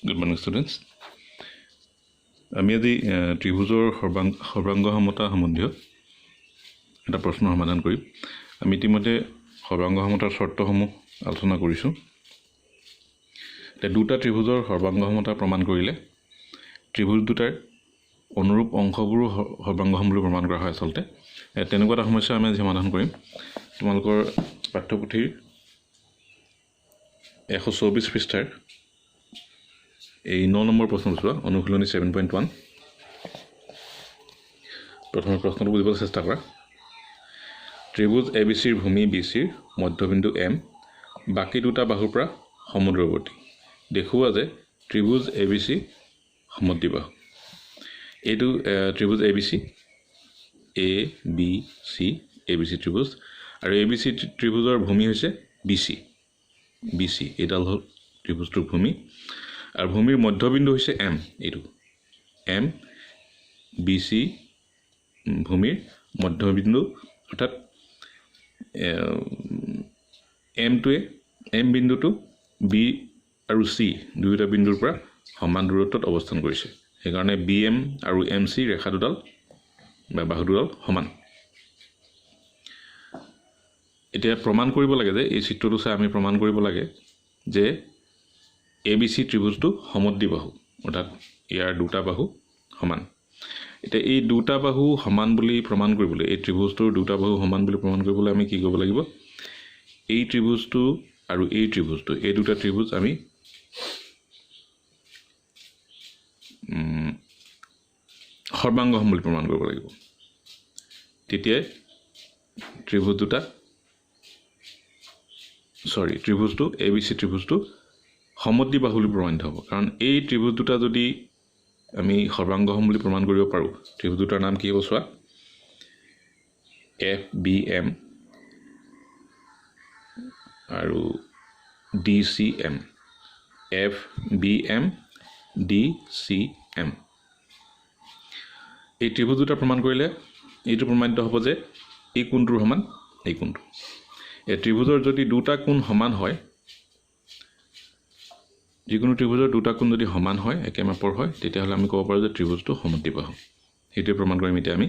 Good morning, students. আমি আজি ত্ৰিভুজৰ সৰ্বাংগ সমতা সম্বন্ধীয় এটা প্ৰশ্নৰ সমাধান কৰিম। আমি ইতিমধ্যে সৰ্বাংগ সমতাৰ চৰ্তসমূহ আলোচনা কৰিছোঁ। দুটা ত্ৰিভুজৰ সৰ্বাংগ সমতা প্ৰমাণ কৰিলে ত্ৰিভুজ দুটাৰ অনুৰূপ অংশবোৰো সৰ্বাংগ সম বুলি প্ৰমাণ কৰা হয়। আচলতে তেনেকুৱা এটা সমস্যা আমি আজি সমাধান কৰিম। তোমালোকৰ পাঠ্যপুথিৰ 124 পৃষ্ঠাৰ এই 9 নম্বৰ প্ৰশ্ন চোৱা, অনুশীলনী 7.1। প্ৰথমে প্ৰশ্নটো বুজিবলৈ চেষ্টা কৰা। ত্ৰিভুজ ABCৰ ভূমি BCৰ মধ্যবিন্দু M বাকী দুটা বাহুৰ পৰা সমুদ্ৰৱৰ্তী। দেখুওৱা যে ত্ৰিভুজ ABC সমদ্বিবাহু। এইটো ত্ৰিভুজ ABC ABC ত্ৰিভুজ, আৰু ABC ত্ৰিভুজৰ ভূমি হৈছে BC এইডাল হ'ল ত্ৰিভুজটোৰ ভূমি, আৰু ভূমিৰ মধ্যবিন্দু হৈছে M। এইটো M BC ভূমিৰ মধ্যবিন্দু, অৰ্থাৎ M বিন্দুটো B আৰু C দুয়োটা বিন্দুৰ পৰা সমান দূৰত্বত অৱস্থান কৰিছে। সেইকাৰণে BM আৰু MC ৰেখা দুডাল বা বাহু দুডাল সমান। এতিয়া প্ৰমাণ কৰিব লাগে যে এই চিত্ৰটো চাই আমি প্ৰমাণ কৰিব লাগে যে ABC ত্ৰিভুজটো সমদ্বিবাহু, অৰ্থাৎ ইয়াৰ দুটা বাহু সমান। এতিয়া এই দুটা বাহু সমান বুলি প্ৰমাণ কৰিবলৈ, এই ত্ৰিভুজটোৰ দুটা বাহু সমান বুলি প্ৰমাণ কৰিবলৈ আমি কি কৰিব লাগিব? এই ত্ৰিভুজটো আৰু এই ত্ৰিভুজটো, এই দুটা ত্ৰিভুজ আমি সৰ্বাংগসম বুলি প্ৰমাণ কৰিব লাগিব। তেতিয়াই ত্ৰিভুজটো ABC ত্ৰিভুজটো সমদ্বিবাহু বুলি প্ৰমাণিত হ'ব। কাৰণ এই ত্ৰিভুজ দুটা যদি আমি সৰ্বাংগসম বুলি প্ৰমাণ কৰিব পাৰোঁ, ত্ৰিভুজ দুটাৰ নাম কি হ'ব চোৱা, FBM আৰু DCM। FBM DCM। এই ত্ৰিভুজ দুটা প্ৰমাণ কৰিলে এইটো প্ৰমাণিত হ'ব যে এই কোণটোৰ সমান এই কোণটো। এই ত্ৰিভুজৰ যদি দুটা কোণ সমান হয়, যিকোনো ত্ৰিভুজৰ দুটা কোণ যদি সমান হয়, একে মাপৰ হয়, তেতিয়াহ'লে আমি ক'ব পাৰোঁ যে ত্ৰিভুজটো সমদ্বিবাহু। সেইটোৱে প্ৰমাণ কৰিম এতিয়া আমি।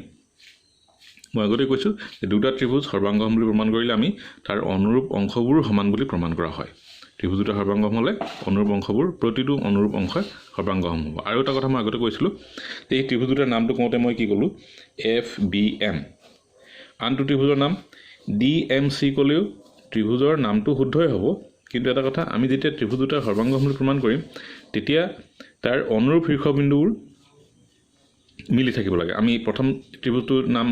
মই আগতে কৈছোঁ যে দুটা ত্ৰিভুজ সৰ্বাংগসম বুলি প্ৰমাণ কৰিলে আমি তাৰ অনুৰূপ অংশবোৰো সমান বুলি প্ৰমাণ কৰা হয়। ত্ৰিভুজ দুটা সৰ্বাংগসম হ'লে অনুৰূপ অংশবোৰ, প্ৰতিটো অনুৰূপ অংশই সৰ্বাংগসম হ'ব। আৰু এটা কথা মই আগতে কৈছিলোঁ যে এই ত্ৰিভুজ দুটাৰ নামটো কওঁতে মই কি ক'লোঁ? FBM। আনটো ত্ৰিভুজৰ নাম DMC ক'লেও ত্ৰিভুজৰ নামটো শুদ্ধই হ'ব। কিন্তু এটা কথা, আমি যেতিয়া ত্ৰিভুজ দুটাৰ সৰ্বাংগসম বুলি প্ৰমাণ কৰিম, তেতিয়া তাৰ অনুৰূপ শীৰ্ষবিন্দুবোৰ মিলি থাকিব লাগে। আমি প্ৰথম ত্ৰিভুজটোৰ নাম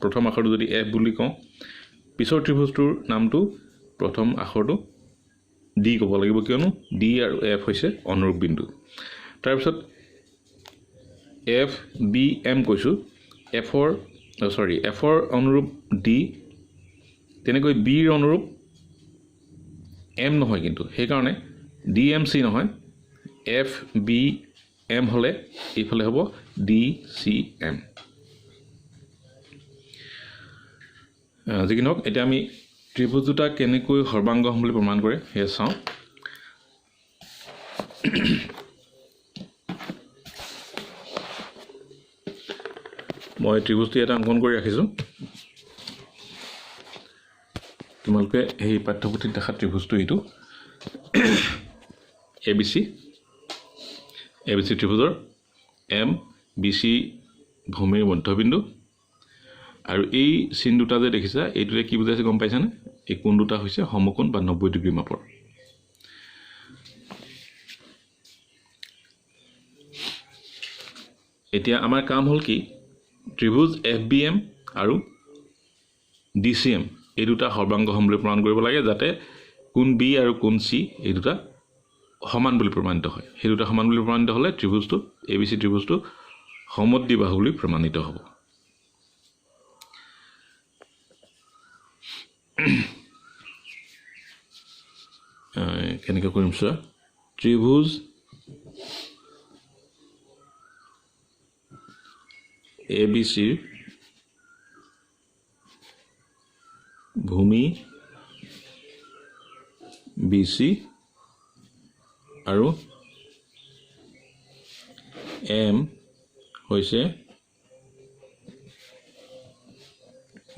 প্ৰথম আখৰটো যদি F বুলি কওঁ, পিছৰ ত্ৰিভুজটোৰ নামটো প্ৰথম আখৰটো D ক'ব লাগিব, কিয়নো D আৰু F হৈছে অনুৰূপ বিন্দু। তাৰপিছত FBM কৈছোঁ, Fৰ অনুৰূপ D, তেনেকৈ Bৰ অনুৰূপ M নহয়, কিন্তু সেইকাৰণে DMC নহয়, FBM হ'লে এইফালে হ'ব DCM। যি কি নহওক, এতিয়া আমি ত্ৰিভুজ দুটা কেনেকৈ সৰ্বাংগসম বুলি প্ৰমাণ কৰে সেয়া চাওঁ। মই ত্ৰিভুজটো এটা অংকন কৰি ৰাখিছোঁ। তোমালোকে সেই পাঠ্যপুথিত দেখা ত্ৰিভুজটো এইটো ABC ত্ৰিভুজৰ MBC ভূমিৰ মধ্যবিন্দু, আৰু এই চিন দুটা যে দেখিছা, এইটোৰে কি বুজাইছে গম পাইছানে? এই কোণ দুটা হৈছে সমকোণ বা 90 ডিগ্ৰী মাপৰ। এতিয়া আমাৰ কাম হ'ল কি? ত্ৰিভুজ FBM আৰু DCM এই দুটা সৰ্বাংগসম বুলি প্ৰমাণ কৰিব লাগে, যাতে কোণ B আৰু কোণ C এই দুটা সমান বুলি প্ৰমাণিত হয়। সেই দুটা সমান বুলি প্ৰমাণিত হ'লে ত্ৰিভুজটো ABC ত্ৰিভুজটো সমদ্বিবাহু বুলি প্ৰমাণিত হ'ব। কেনেকৈ কৰিম চোৱা, ত্ৰিভুজ ABCৰ ভূমি BC আৰু এম হৈছে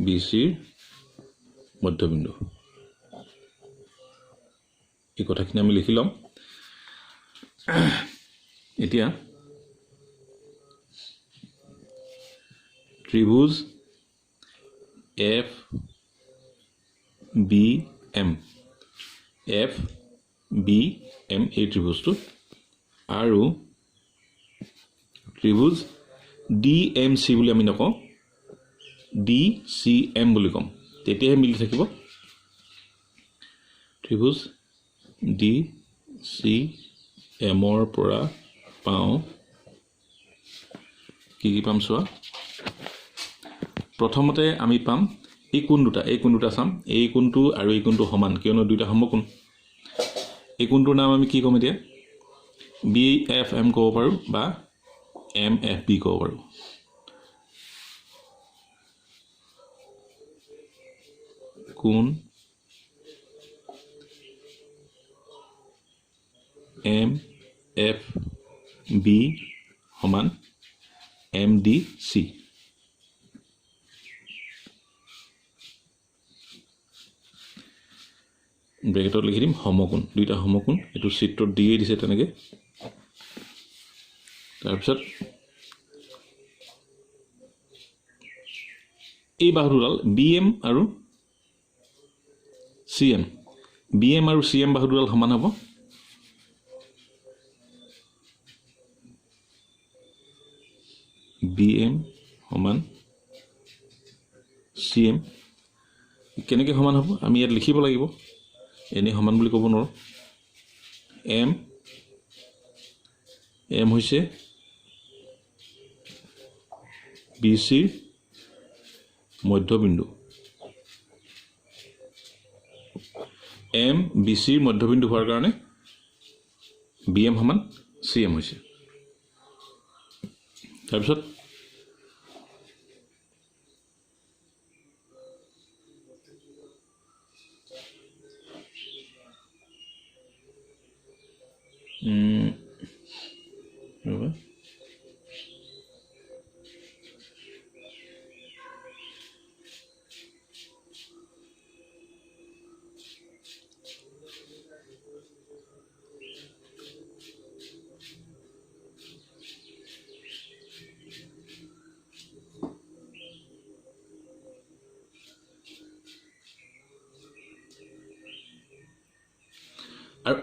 BCৰ মধ্যবিন্দু এই কথাখিনি আমি লিখি লম এতিয়া ত্ৰিভুজ FBM এই ত্ৰিভুজটো আৰু ত্ৰিভুজ DMC বুলি আমি নকওঁ DCM বুলি কম তেতিয়াহে মিলি থাকিব ত্ৰিভুজ DCM ৰ পৰা পাওঁ কি পাম চোৱা প্ৰথমতে আমি পাম এই কোণ দুটা চাম এই কোণটো আৰু এই কোণটো সমান কিয়নো দুইটা সমকোণ এই কোণটোৰ নাম আমি কি ক'ম এতিয়া BFM ক'ব পাৰোঁ বা MFB ক'ব পাৰোঁ কোণ MFB সমান MDC ব্ৰেকেটত লিখি দিম সমকোণ দুইটা সমকোণ এটো চিত্ৰত দিয়ে দিছে তেনেকে তাৰপিছত এই বাহুডাল BM আৰু CM বাহুডাল সমান হ'ব BM সমান CM কেনেকৈ সমান হ'ব আমি ইয়াত লিখিব লাগিব এনে সমান বুলি ক'ব নোৱাৰো M হৈছে BCৰ মধ্যবিন্দু M BCৰ মধ্যবিন্দু হোৱাৰ কাৰণে BM সমান CM হৈছে তাৰপিছত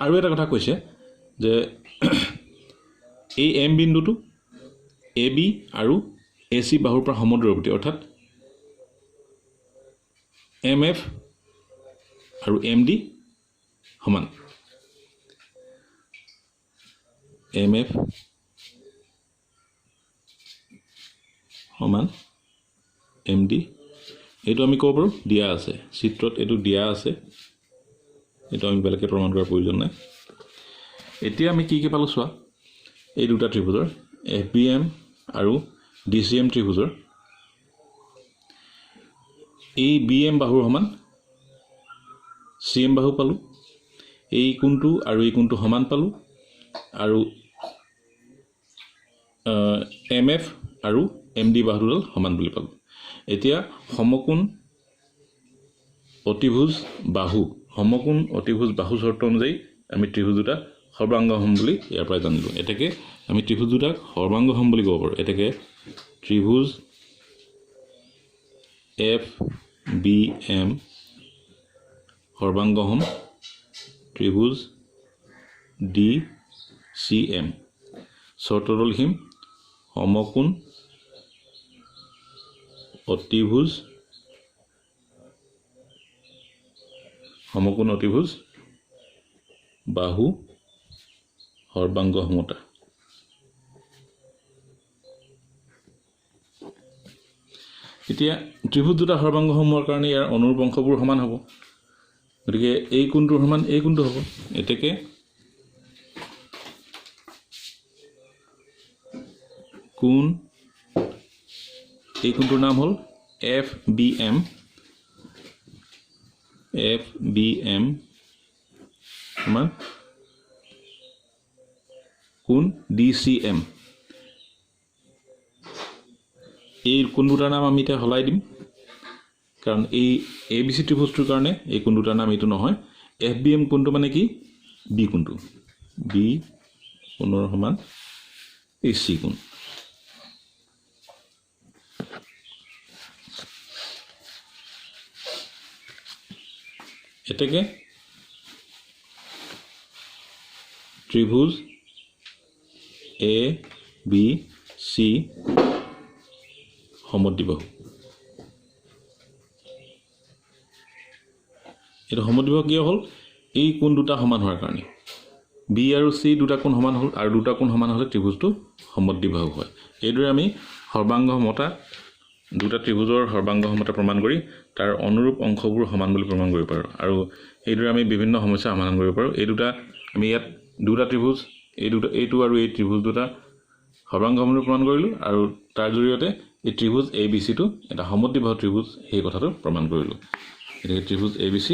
আৰু এটা কথা কৈছে যে এই M বিন্দুটো AB আৰু AC বাহুৰ পৰা সমদূৰৱৰ্তী অৰ্থাৎ MF আৰু MD সমান MF সমান MD এইটো আমি ক'ব পাৰোঁ দিয়া আছে চিত্ৰত এইটো দিয়া আছে এটা আমি বেলেগে প্ৰমাণ কৰাৰ প্ৰয়োজন নাই এতিয়া আমি কি পালো চোৱা এই দুটা ত্ৰিভুজৰ FBM আৰু DCM ত্ৰিভুজৰ এই BM বাহুৰ সমান CM বাহু পালো এই কোণটো আৰু এই কোণটো সমান পালো আৰু MF আৰু MD বাহুডাল সমান বুলি পালো এতিয়া সমকোণ অতিভুজ বাহু শৰ্ত অনুযায়ী আমি ত্ৰিভুজ দুটা সৰ্বাংগসম বুলি ইয়াৰ পৰা জানিলো এটাকে আমি ত্ৰিভুজ দুটা সৰ্বাংগসম বুলি ক'ব পাৰোঁ এটাকে ত্ৰিভুজ FBM সৰ্বাংগসম ত্ৰিভুজ DCM শৰ্তটো লিখিম সমকোণ অতিভুজ বাহু সৰ্বাংগসমতা এতিয়া ত্ৰিভুজ দুটা সৰ্বাংগসম হোৱাৰ কাৰণে ইয়াৰ অনুৰূপ অংশবোৰ সমান হ'ব গতিকে এই কোণটোৰ সমান এই কোণটো হ'ব এটাকে কোণ এই কোণটোৰ নাম হ'ল FBM সমান কোণ DCM এই কোন দুটাৰ নাম আমি এতিয়া হলাই দিম কাৰণ এই ABC ত্ৰিভুজটোৰ কাৰণে এই কোন দুটাৰ নাম এইটো নহয় FBM কোণটো মানে কি B কোণটো B কোণৰ সমান এই C কোণ এতেকে ত্ৰিভুজ ABC সমদ্বিবাহু এটা সমদ্বিবাহু কি হ'ল এই কোণ দুটা সমান হোৱাৰ কাৰণে B আৰু C দুটা কোণ সমান হ'ল আৰু দুটা কোণ সমান হ'লে ত্ৰিভুজটো সমদ্বিবাহু হয় এইদৰে আমি সৰ্বাংগ সমতা দুটা ত্ৰিভুজৰ সৰ্বাংগ সমতা প্ৰমাণ কৰি তাৰ অনুৰূপ অংশবোৰ সমান বুলি প্ৰমাণ কৰিব পাৰোঁ আৰু এইদৰে আমি বিভিন্ন সমস্যা সমাধান কৰিব পাৰোঁ এই দুটা আমি ইয়াত দুটা ত্ৰিভুজ এইটো আৰু এই ত্ৰিভুজ দুটা সৰ্বাংগ সমতা প্ৰমাণ কৰিলোঁ আৰু তাৰ জৰিয়তে এই ত্ৰিভুজ ABC টো এটা সমদ্বিবাহু ত্ৰিভুজ সেই কথাটো প্ৰমাণ কৰিলোঁ এই ত্ৰিভুজ ABC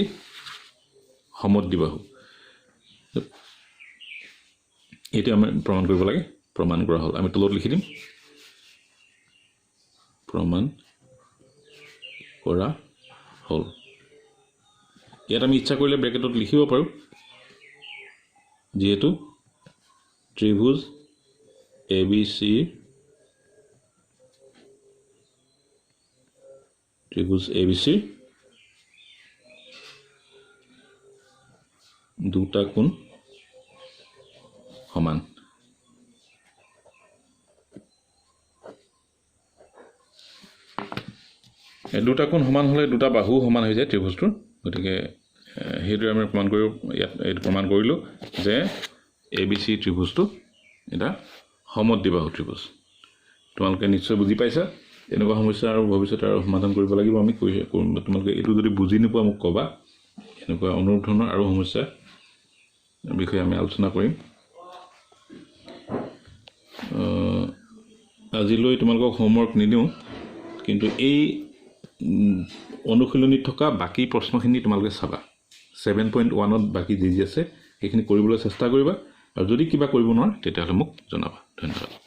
সমদ্বিবাহু এইটো আমি প্ৰমাণ কৰিব লাগে প্ৰমাণ কৰা হ'ল আমি তলত লিখি দিম প্ৰমাণ কৰা হ'ল ইয়াত আমি ইচ্ছা কৰিলে ব্ৰেকেটত লিখিব পাৰোঁ যেহেতু ত্ৰিভুজ ABC দুটা কোণ সমান দুটা কোণ সমান হ'লে দুটা বাহু সমান হৈ যায় ত্ৰিভুজটোৰ গতিকে সেইটো আমি প্ৰমাণ কৰিব ইয়াত এইটো প্ৰমাণ কৰিলোঁ যে ABC ত্ৰিভুজটো এটা সমদ্বিবাহু ত্ৰিভুজ তোমালোকে নিশ্চয় বুজি পাইছা এনেকুৱা সমস্যা আৰু ভৱিষ্যতে আৰু সমাধান কৰিব লাগিব আমি তোমালোকে এইটো যদি বুজি নোপোৱা মোক ক'বা এনেকুৱা অনুৰূপ ধৰণৰ আৰু সমস্যা বিষয়ে আমি আলোচনা কৰিম আজিলৈ তোমালোকক হোমৱৰ্ক নিদিওঁ কিন্তু এই অনুশীলনীত থকা বাকী প্ৰশ্নখিনি তোমালোকে চাবা 7.1ত বাকী যি আছে সেইখিনি কৰিবলৈ চেষ্টা কৰিবা আৰু যদি কিবা কৰিব নোৱাৰা তেতিয়াহ'লে মোক জনাবা ধন্যবাদ